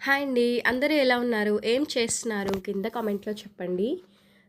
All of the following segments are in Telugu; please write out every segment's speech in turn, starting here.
హాయ్ అండి. అందరూ ఎలా ఉన్నారు? ఏం చేస్తున్నారు? కింద కామెంట్‌లో చెప్పండి.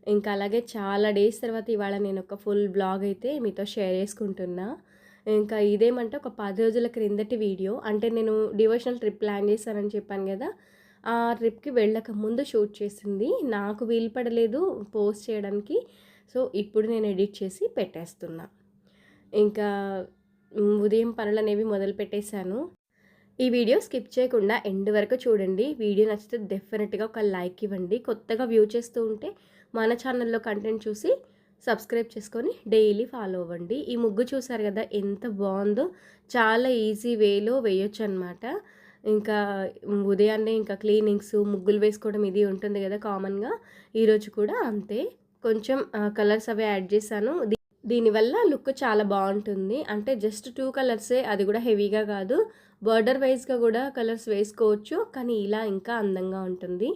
ఇంకా అలాగే చాలా డేస్ తర్వాత ఇవాళ నేనొక ఫుల్ వ్లాగ్ అయితే మీతో షేర్ చేసుకుంటున్నా. ఇంకా ఇదేమంటే ఒక 10 రోజుల క్రిందటి వీడియో. అంటే నేను డివోషనల్ ట్రిప్ ప్లాన్ చేశానని చెప్పాను గదా! ఆ ట్రిప్‌కి వెళ్ళక ముందు షూట్ చేసింది. నాకు వీలు పడలేదు పోస్ట్ చేయడానికి. సో, ఇప్పుడు నేను ఎడిట్ చేసి పెట్టేస్తున్నా. ఇంకా ఉదయం పనులనేవి మొదలుపెట్టేశాను. ఈ వీడియో స్కిప్ చేయకుండా ఎండ్ వరకు చూడండి. వీడియో నచ్చితే డెఫినెట్‌గా ఒక లైక్ ఇవ్వండి. కొత్తగా వ్యూ చేస్తూ ఉంటే మన ఛానల్‌లో కంటెంట్ చూసి సబ్స్క్రైబ్ చేసుకొని డైలీ ఫాలో అవ్వండి. ఈ ముగ్గు చూసారు కదా ఎంత బావుందో! చాలా ఈజీ వేలో వేయొచ్చనమాట. ఇంకా ఉదయాన్నే ఇంకా క్లీనింగ్స్, ముగ్గులు వేసుకోవడం ఇది ఉంటుంది కదా కామన్‌గా. ఈరోజు కూడా అంతే. కొంచెం కలర్స్ అవి యాడ్ చేశాను. దీనివల్ల లుక్ చాలా బావుంటుంది. అంటే జస్ట్ 2 కలర్సే, అది కూడా హెవీగా కాదు. బార్డర్ వైస్‌గా కూడా కలర్స్ వేసుకోవచ్చు. కానీ ఇలా ఇంకా అందంగా ఉంటుంది.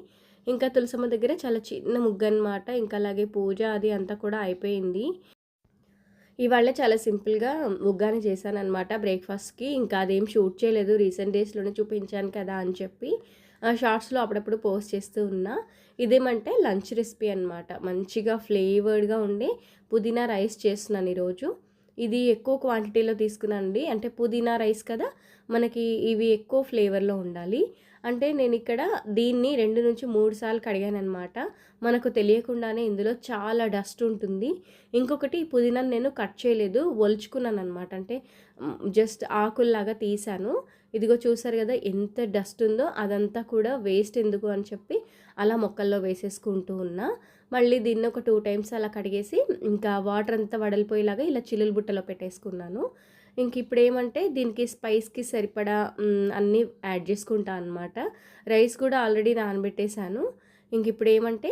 ఇంకా తులసమ్మ దగ్గర చాలా చిన్న ముగ్గనమాట. ఇంకా అలాగే పూజ అది అంతా కూడా అయిపోయింది. ఇవాళ చాలా సింపుల్‌గా ఉగ్గాని చేశాననమాట బ్రేక్‌ఫాస్ట్‌కి. ఇంకా అదేం షూట్ చేయలేదు. రీసెంట్ డేస్‌లోనే చూపించాను కదా అని చెప్పి షార్ట్స్‌లో అప్పుడప్పుడు పోస్ట్ చేస్తూ ఉన్నా. ఇదేమంటే లంచ్ రెసిపీ అనమాట. మంచిగా ఫ్లేవర్డ్‌గా ఉండే పుదీనా రైస్ చేస్తున్నాను ఈరోజు. ఇది ఎక్కువ క్వాంటిటీలో తీసుకున్నానండి. అంటే పుదీనా రైస్ కదా! మనకి ఇవి ఎక్కువ ఫ్లేవర్‌లో ఉండాలి. అంటే నేనిక్కడ దీన్ని 2-3 సార్లు కడిగాననమాట. మనకు తెలియకుండానే ఇందులో చాలా డస్ట్ ఉంటుంది. ఇంకొకటి పుదీనాను నేను కట్ చేయలేదు. ఒలుచుకున్నాననమాట. అంటే జస్ట్ ఆకుల్లాగా తీశాను. ఇదిగో చూసారు గదా! ఎంత డస్ట్ ఉందో అదంతా కూడా వేస్ట్ ఎందుకు అని చెప్పి అలా మొక్కల్లో వేసేసుకుంటూ ఉన్నా. మళ్ళీ దీన్ని ఒక 2 టైమ్స్ అలా కడిగేసి ఇంకా వాటర్ అంతా వడలిపోయేలాగా ఇలా చిల్లులు బుట్టలో పెట్టేసుకున్నాను. ఇప్పుడేమంటే దీనికి స్పైస్‌కి సరిపడా అన్నీ యాడ్ చేసుకుంటా అనమాట. రైస్ కూడా ఆల్రెడీ నానబెట్టేశాను. ఇప్పుడేమంటే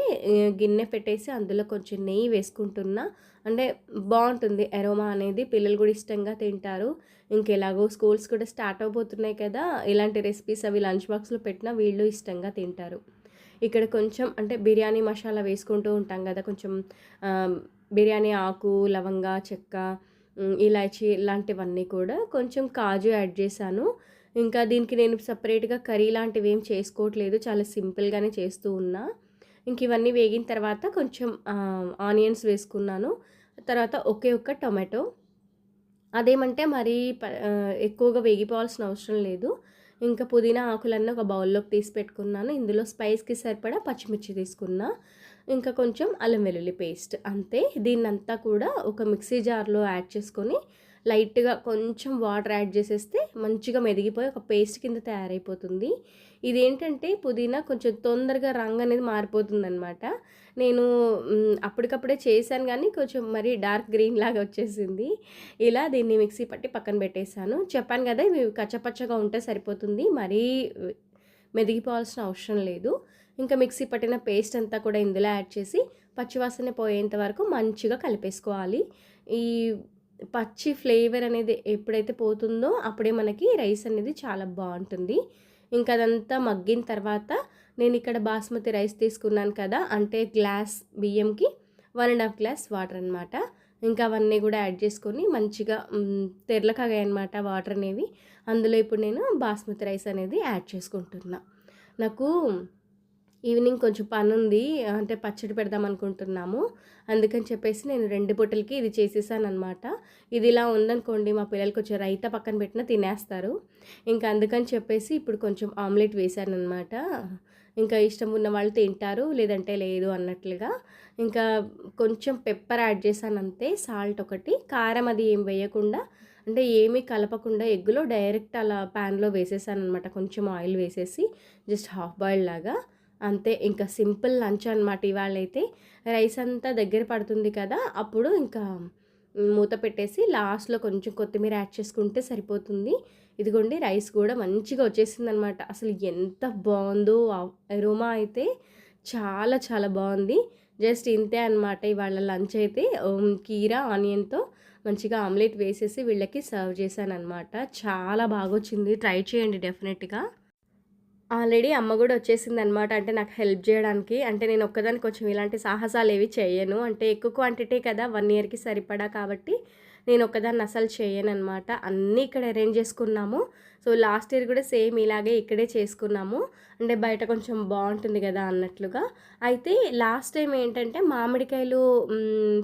గిన్నె పెట్టేసి అందులో కొంచెం నెయ్యి వేసుకుంటున్నా. అంటే బావుంటుంది అరోమా అనేది. పిల్లలు కూడా ఇష్టంగా తింటారు. ఇంకెలాగో స్కూల్స్ కూడా స్టార్ట్ అవ్వబోతున్నాయి కదా! ఇలాంటి రెసిపీస్ అవి లంచ్ బాక్స్‌లో పెట్టినా వీళ్ళు ఇష్టంగా తింటారు. ఇక్కడ కొంచెం అంటే బిర్యానీ మసాలా వేసుకుంటూ ఉంటాం కదా! కొంచెం ఆహ్, బిర్యానీ ఆకు, లవంగా, చెక్క, ఇలాచీ ఇలాంటివన్నీ కూడా కొంచెం కాజు యాడ్ చేశాను. ఇంకా దీనికి నేను సెపరేట్‌గా కర్రీ లాంటివేం చేసుకోవట్లేదు. చాలా సింపుల్‌గానే చేస్తూ ఉన్నా. ఇవన్నీ వేగిన తర్వాత కొంచెం ఆనియన్స్ వేసుకున్నాను. తర్వాత ఒకే ఒక్క టొమాటో. అదేమంటే మరీ ఎక్కువగా వేగిపోవాల్సిన అవసరం లేదు. ఇంకా పుదీనా ఆకులన్నీ ఒక బౌల్‌లోకి తీసి పెట్టుకున్నాను. ఇందులో స్పైస్‌కి సరిపడా పచ్చిమిర్చి తీసుకున్నా. ఇంకా కొంచెం అల్లం వెల్లుల్లి పేస్ట్ అంతే. దీన్నంతా కూడా ఒక మిక్సీ జార్‌లో యాడ్ చేసుకొని లైట్‌గా కొంచెం వాటర్ యాడ్ చేసేస్తే మంచిగా మెదిగిపోయి ఒక పేస్ట్ కింద తయారైపోతుంది. ఇదేంటంటే పుదీనా కొంచెం తొందరగా రంగనేది మారిపోతుందనమాట. నేను అప్పటికప్పుడే చేశాను గానీ కొంచెం మరీ డార్క్ గ్రీన్ లాగా వచ్చేసింది. ఇలా దీన్ని మిక్సీ పట్టి పక్కన పెట్టేసాను. చెప్పాను గదా! ఇవి కచ్చపచ్చగా ఉంటే సరిపోతుంది. మరీ మెదిగిపోవాల్సిన అవసరం లేదు. ఇంకా మిక్సీ పట్టిన పేస్ట్ అంతా కూడా ఇందులో యాడ్ చేసి పచ్చివాసన పోయేంత వరకు మంచిగా కలిపేసుకోవాలి. ఈ పచ్చి ఫ్లేవర్ అనేది ఎప్పుడైతే పోతుందో అప్పుడే మనకి రైస్ అనేది చాలా బావుంటుంది. అదంతా మగ్గిన తర్వాత నేనిక్కడ బాస్మతి రైస్ తీసుకున్నాను కదా! అంటే గ్లాస్ బియ్యంకి 1 ½ గ్లాస్ వాటర్ అనమాట. అవన్నీ గూడా యాడ్ చేసుకొని మంచిగా తెరలకాగాయనమాట వాటర్ అనేవి. అందులో ఇప్పుడు నేను బాస్మతి రైస్ అనేది యాడ్ చేసుకుంటున్నా. నాకు ఈవినింగ్ కొంచెం పనుంది. అంటే పచ్చడి పెడదామనుకుంటున్నాము. అందుకని చెప్పేసి నేను 2 పూటలకి ఇది చేసేసాననమాట. ఇది ఇలా ఉందనుకోండి మా పిల్లలు కొంచెం రైతా పక్కన పెట్టినా తినేస్తారు. అందుకని చెప్పేసి ఇప్పుడు కొంచెం ఆమ్లెట్ వేశాననమాట. ఇష్టం ఉన్న వాళ్ళు తింటారు. లేదంటే లేదు అన్నట్లుగా. ఇంకా కొంచెం పెప్పర్ యాడ్ చేశానంతే. సాల్ట్ ఒకటి. కారం అది ఏం వేయకుండా అంటే ఏమీ కలపకుండా ఎగ్గులో డైరెక్ట్ అలా పాన్‌లో వేసేసాననమాట. కొంచెం ఆయిల్ వేసేసి జస్ట్ హాఫ్ బాయిల్డ్ లాగా. అంతే ఇంకా సింపుల్ లంచ్ అనమాట ఇవాళైతే. రైస్ అంతా దగ్గర పడుతుంది కదా! అప్పుడు మూత పెట్టేసి లాస్ట్‌లో కొంచెం కొత్తిమీర యాడ్ చేసుకుంటే సరిపోతుంది. ఇదిగోండి రైస్ కూడా మంచిగా వచ్చేసిందనమాట. అసలు ఎంత బావుందో అరోమా అయితే చాలా చాలా బావుంది. జస్ట్ ఇంతే అనమాట ఇవాళ లంచ్ అయితే. కీరా, ఆనియన్‌తో మంచిగా ఆమ్లెట్ వేసేసి వీళ్ళకి సర్వ్ చేశాననమాట. చాలా బాగొచ్చింది. ట్రై చేయండి డెఫినెట్‌గా. ఆల్రెడీ అమ్మ గూడా వచ్చేసిందనమాట. అంటే నాకు హెల్ప్ జేయడానికి. అంటే నేను ఒక్కదాన్ని కొంచెం ఇలాంటి సాహసాలేవి చెయ్యను. అంటే ఎక్కువ క్వాంటిటీ కదా! 1 ఇయర్‌కి సరిపడా కాబట్టి నేను ఒక్కదాన్ని అసలు చేయననమాట. అన్నీ ఇక్కడ అరేంజ్ చేసుకున్నాము. సో, లాస్ట్ ఇయర్ కూడా సేమ్ ఇలాగే ఇక్కడే చేసుకున్నాము. అంటే బయట కొంచెం బావుంటుంది కదా అన్నట్లుగా. అయితే లాస్ట్ టైం ఏంటంటే మామిడికాయలు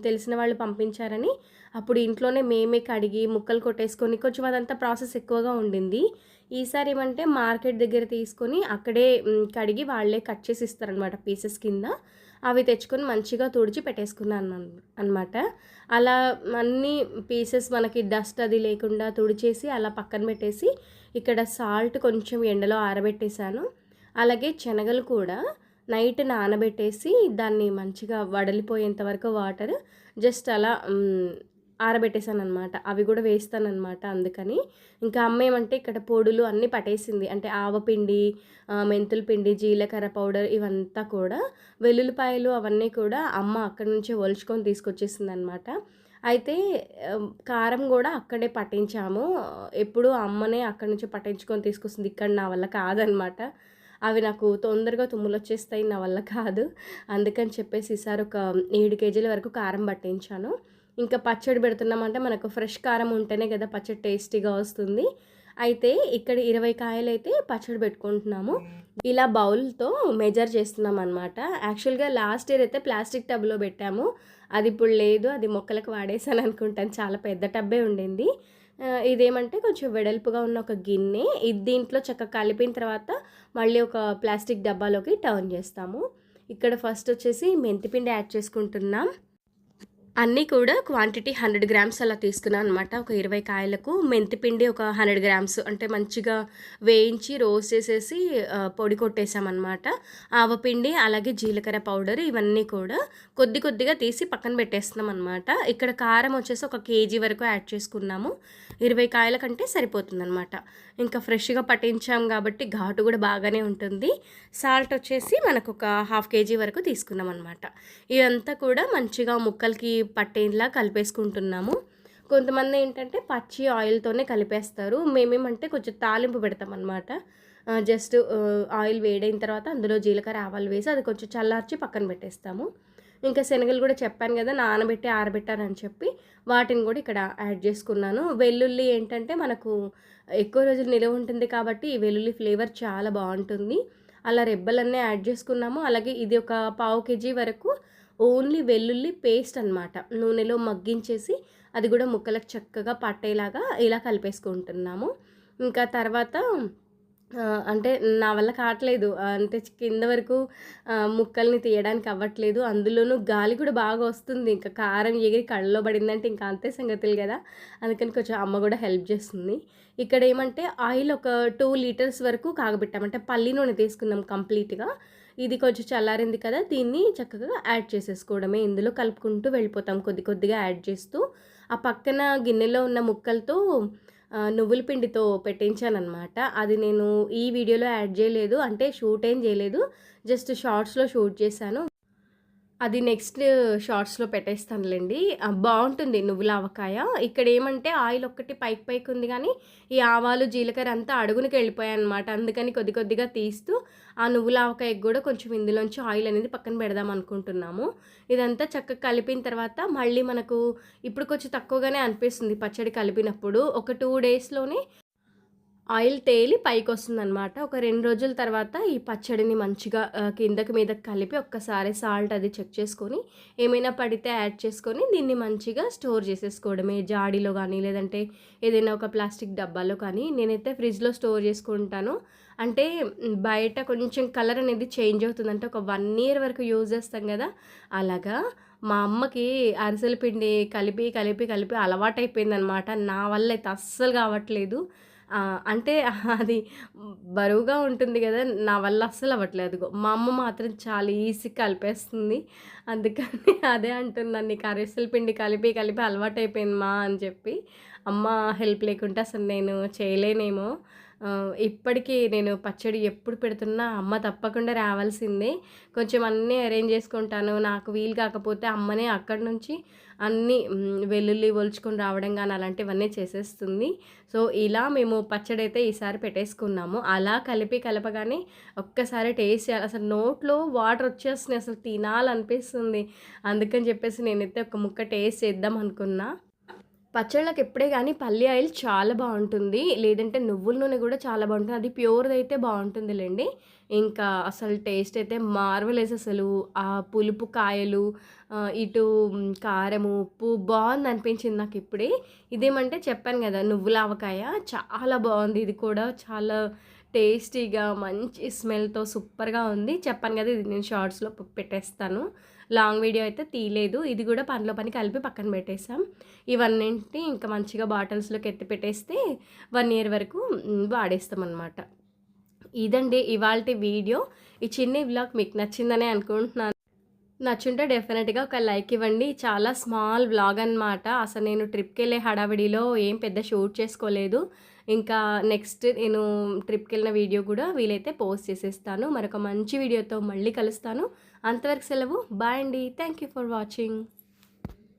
తెలిసిన వాళ్ళు పంపించారని అప్పుడు ఇంట్లోనే మేమే కడిగి ముక్కలు కొట్టేసుకొని కొంచెం అదంతా ప్రాసెస్ ఎక్కువగా ఉండింది. ఈసారి ఏమంటే మార్కెట్ దగ్గర తీసుకొని అక్కడే కడిగి వాళ్ళే కట్ చేసి ఇస్తారనమాట పీసెస్ కింద. అవి తెచ్చుకొని మంచిగా తుడిచి పెట్టేసుకున్నాను అనమాట. అలా అన్నీ పీసెస్ మనకి డస్ట్ అది లేకుండా తుడిచేసి అలా పక్కన పెట్టేసి ఇక్కడ సాల్ట్ కొంచెం ఎండలో ఆరబెట్టేశాను. అలాగే శనగలు కూడా నైట్ నానబెట్టేసి దాన్ని మంచిగా వడలిపోయేంత వరకు వాటర్ జస్ట్ అలా ఆరబెట్టేసాననమాట. అవి కూడా వేస్తాననమాట అందుకని. ఇంకా అమ్మ ఏమంటే ఇక్కడ పొడులు అన్నీ పట్టేసింది. అంటే ఆవపిండి, మెంతుల పిండి, జీలకర్ర పౌడర్ ఇవంతా కూడా వెల్లుల్లిపాయలు అవన్నీ కూడా అమ్మ అక్కడి నుంచే ఒలుచుకొని తీసుకొచ్చేసిందనమాట. అయితే కారం కూడా అక్కడే పట్టించాము. ఎప్పుడూ అమ్మనే అక్కడి నుంచి పట్టించుకొని తీసుకొస్తుంది. ఇక్కడ నా వల్ల కాదనమాట. అవి నాకు తొందరగా తుమ్ములొచ్చేస్తాయి. నా వల్ల కాదు. అందుకని చెప్పేసి ఈసారి ఒక 7 కేజీల వరకు కారం పట్టించాను. ఇంకా పచ్చడి పెడుతున్నామంటే మనకు ఫ్రెష్ కారం ఉంటేనే కదా పచ్చడి టేస్టీగా వస్తుంది. అయితే ఇక్కడ 20 కాయలైతే పచ్చడి పెట్టుకుంటున్నాము. ఇలా బౌల్‌తో మెజర్ చేస్తున్నాం అనమాట. యాక్చువల్‌గా లాస్ట్ ఇయర్ అయితే ప్లాస్టిక్ టబ్‌లో పెట్టాము. అది ఇప్పుడు లేదు. అది మొక్కలకు వాడేసాను అనుకుంటాను. చాలా పెద్ద టబ్బే ఉండింది. ఇదేమంటే కొంచెం వెడల్పుగా ఉన్న ఒక గిన్నె. ఇది దీంట్లో చక్కగా కలిపిన తర్వాత మళ్ళీ ఒక ప్లాస్టిక్ డబ్బాలోకి టర్న్ చేస్తాము. ఇక్కడ ఫస్ట్ వచ్చేసి మెంతిపిండి యాడ్ చేసుకుంటున్నాం. అన్నీ కూడా క్వాంటిటీ 100 గ్రామ్స్ అలా తీసుకున్నాను అనమాట. ఒక 20 కాయలకు మెంతిపిండి ఒక 100 గ్రామ్స్ అంటే మంచిగా వేయించి రోస్ట్ చేసేసి పొడి కొట్టేసామన్నమాట. ఆవపిండి అలాగే జీలకర్ర పౌడర్ ఇవన్నీ కూడా కొద్ది కొద్దిగా తీసి పక్కన పెట్టేస్తున్నాం అనమాట. ఇక్కడ కారం వచ్చేసి ఒక కేజీ వరకు యాడ్ చేసుకున్నాము. 20 కాయల కంటే సరిపోతుందనమాట. ఇంకా ఫ్రెష్గా పట్టించాం కాబట్టి ఘాటు కూడా బాగానే ఉంటుంది. సాల్ట్ వచ్చేసి మనకు ఒక 1/2 కేజీ వరకు తీసుకున్నాం అనమాట. ఇదంతా కూడా మంచిగా ముక్కలకి పట్టేలా కలిపేసుకుంటున్నాము. కొంతమంది ఏంటంటే పచ్చి ఆయిల్తోనే కలిపేస్తారు. మేమేమంటే కొంచెం తాలింపు పెడతామన్నమాట. జస్ట్ ఆయిల్ వేడైన తర్వాత అందులో జీలకర్ర ఆవాలు వేసి అది కొంచెం చల్లార్చి పక్కన పెట్టేస్తాము. ఇంకా శనగలు కూడా చెప్పాను కదా నానబెట్టి ఆరబెట్టానని చెప్పి వాటిని కూడా ఇక్కడ యాడ్ చేసుకున్నాను. వెల్లుల్లి ఏంటంటే మనకు ఎక్కువ రోజులు నిలవ ఉంటుంది కాబట్టి ఈ వెల్లుల్లి ఫ్లేవర్ చాలా బాగుంటుంది. అలా రెబ్బలన్నీ యాడ్ చేసుకున్నాము. అలాగే ఇది ఒక 1/2 కేజీ వరకు ఓన్లీ వెల్లుల్లి పేస్ట్ అనమాట. నూనెలో మగ్గించేసి అది కూడా ముక్కలకు చక్కగా పట్టేలాగా ఇలా కలిపేసుకుంటున్నాము. ఇంకా తర్వాత అంటే నా వల్ల కావట్లేదు. అంటే కింద వరకు ముక్కల్ని తీయడానికి అవ్వట్లేదు. అందులోనూ గాలి కూడా బాగా వస్తుంది. ఇంకా కారం ఎగిరి కళ్ళలో పడిందంటే ఇంకా అంతే సంగతులు కదా. అందుకని కొంచెం అమ్మ కూడా హెల్ప్ చేస్తుంది. ఇక్కడ ఏమంటే ఆయిల్ ఒక 2 లీటర్స్ వరకు కాగబెట్టాం. అంటే పల్లి నూనె తీసుకున్నాం కంప్లీట్‌గా. ఇది కొంచెం చల్లారింది కదా దీన్ని చక్కగా యాడ్ చేసేసుకోవడమే. ఇందులో కలుపుకుంటూ వెళ్ళిపోతాం కొద్ది కొద్దిగా యాడ్ చేస్తూ. ఆ పక్కన గిన్నెలో ఉన్న ముక్కలతో నువ్వుల పిండితో పెట్టించాననమాట. అది నేను ఈ వీడియోలో యాడ్ చేయలేదు. అంటే షూట్ ఏం చేయలేదు. జస్ట్ షార్ట్స్‌లో షూట్ చేశాను. అది నెక్స్ట్ షార్ట్స్‌లో పెట్టేస్తానులెండి. బావుంటుంది నువ్వుల ఆవకాయ. ఇక్కడ ఏమంటే ఆయిల్ ఒక్కటి పైకి పైకి ఉంది గానీ, ఈ ఆవాలు, జీలకర్ర అంతా అడుగునికి వెళ్ళిపోయాయన్నమాట. అందుకని కొద్ది కొద్దిగా తీస్తూ ఆ నువ్వుల ఆవకాయకి కూడా కొంచెం ఇందులోంచి ఆయిల్ అనేది పక్కన పెడదాం అనుకుంటున్నాము. ఇదంతా చక్కగా కలిపిన తర్వాత మళ్ళీ మనకు ఇప్పుడు కొంచెం తక్కువగానే అనిపిస్తుంది పచ్చడి కలిపినప్పుడు. ఒక 2 డేస్‌లోనే ఆయిల్ తేలి పైకొస్తుందనమాట. ఒక 2 రోజుల తర్వాత ఈ పచ్చడిని మంచిగా కిందకి మీదకి కలిపి ఒక్కసారి సాల్ట్ అది చెక్ చేసుకొని, ఏమైనా పడితే యాడ్ చేసుకొని దీన్ని మంచిగా స్టోర్ చేసేసుకోవడమే. జాడీలో గానీ, లేదంటే ఏదైనా ఒక ప్లాస్టిక్ డబ్బాలో కానీ. నేనైతే ఫ్రిడ్జ్‌లో స్టోర్ చేసుకుంటాను. అంటే బయట కొంచెం కలర్ అనేది చేంజ్ అవుతుంది. అంటే ఒక 1 ఇయర్ వరకు యూజ్ చేస్తాం కదా! అలాగా మా అమ్మకి అరిసెల పిండి కలిపి, కలిపి, కలిపి అలవాటైపోయిందనమాట. నా వల్ల అయితే అస్సలు కావట్లేదు. అంటే అది బరువుగా ఉంటుంది గదా! నా వల్ల అస్సలు అవ్వట్లేదు. అదిగో మా అమ్మ మాత్రం చాలా ఈజీగా కలిపేస్తుంది. అందుకని అదే అంటున్నాను. నీకు అరిసెల పిండి కలిపి, కలిపి అలవాటైపోయింది మా అని చెప్పి. అమ్మ హెల్ప్ లేకుంటే అసలు నేను చేయలేనేమో. ఇప్పటికీ నేను పచ్చడి ఎప్పుడు పెడుతున్నా అమ్మ తప్పకుండా రావాల్సిందే. కొంచెం అన్నీ అరేంజ్ చేసుకుంటాను. నాకు వీలు కాకపోతే అమ్మనే అక్కడి నుంచి అన్నీ వెల్లుల్లి ఒలుచుకొని రావడం గానీ అలాంటివన్నీ చేసేస్తుంది. సో, ఇలా మేము పచ్చడైతే ఈసారి పెట్టేసుకున్నాము. అలా కలిపి కలపగానే ఒక్కసారి టేస్ట్ చేయాలి. అసలు నోట్లో వాటర్ వచ్చేస్తున్నాయి. అసలు తినాలనిపిస్తుంది. అందుకని చెప్పేసి నేనైతే ఒక ముక్క టేస్ట్ చేద్దాం అనుకున్నా. పచ్చళ్ళకి ఎప్పుడే గానీ పల్లి ఆయిల్ చాలా బావుంటుంది. లేదంటే నువ్వుల నూనె గూడా చాలా బావుంటుంది. అది ప్యూర్‌దయితే బావుంటుందిలెండి. ఇంకా అసలు టేస్ట్ అయితే మార్వెలస్ అసలు. ఆ పులుపు కాయలు ఇటు కారము, ఉప్పు బావుందనిపించింది నాకిప్పుడే. ఇదేమంటే చెప్పాను గదా! నువ్వుల ఆవకాయ చాలా బావుంది. ఇది కూడా చాలా టేస్టీగా మంచి స్మెల్‌తో సూపర్‌గా ఉంది. చెప్పాను గదా! ఇది నేను షార్ట్స్‌లో పెట్టేస్తాను. లాంగ్ వీడియో అయితే తీయలేదు. ఇది గూడా పనిలో పని కలిపి పక్కన పెట్టేసాం. ఇవన్నింటిని ఇంకా మంచిగా బాటిల్స్‌లోకి ఎత్తి పెట్టేస్తే 1 ఇయర్ వరకు వాడేస్తామనమాట. ఇదండి ఇవాల్టి వీడియో. ఈ చిన్ని వ్లాగ్ మీకు నచ్చిందనే అనుకుంటున్నాను. నచ్చుంటే డెఫినెట్‌గా ఒక లైక్ ఇవ్వండి. చాలా స్మాల్ వ్లాగ్ అనమాట. అసలు నేను ట్రిప్‌కెళ్ళే హడావిడిలో ఏం పెద్ద షూట్ చేసుకోలేదు. ఇంకా నెక్స్ట్ నేను ట్రిప్‌కెళ్ళిన వీడియో గూడా వీలైతే పోస్ట్ చేసేస్తాను. మరొక మంచి వీడియోతో మళ్ళీ కలుస్తాను. అంతవరకు సెలవు. బాయ్ అండి. Thank you for watching.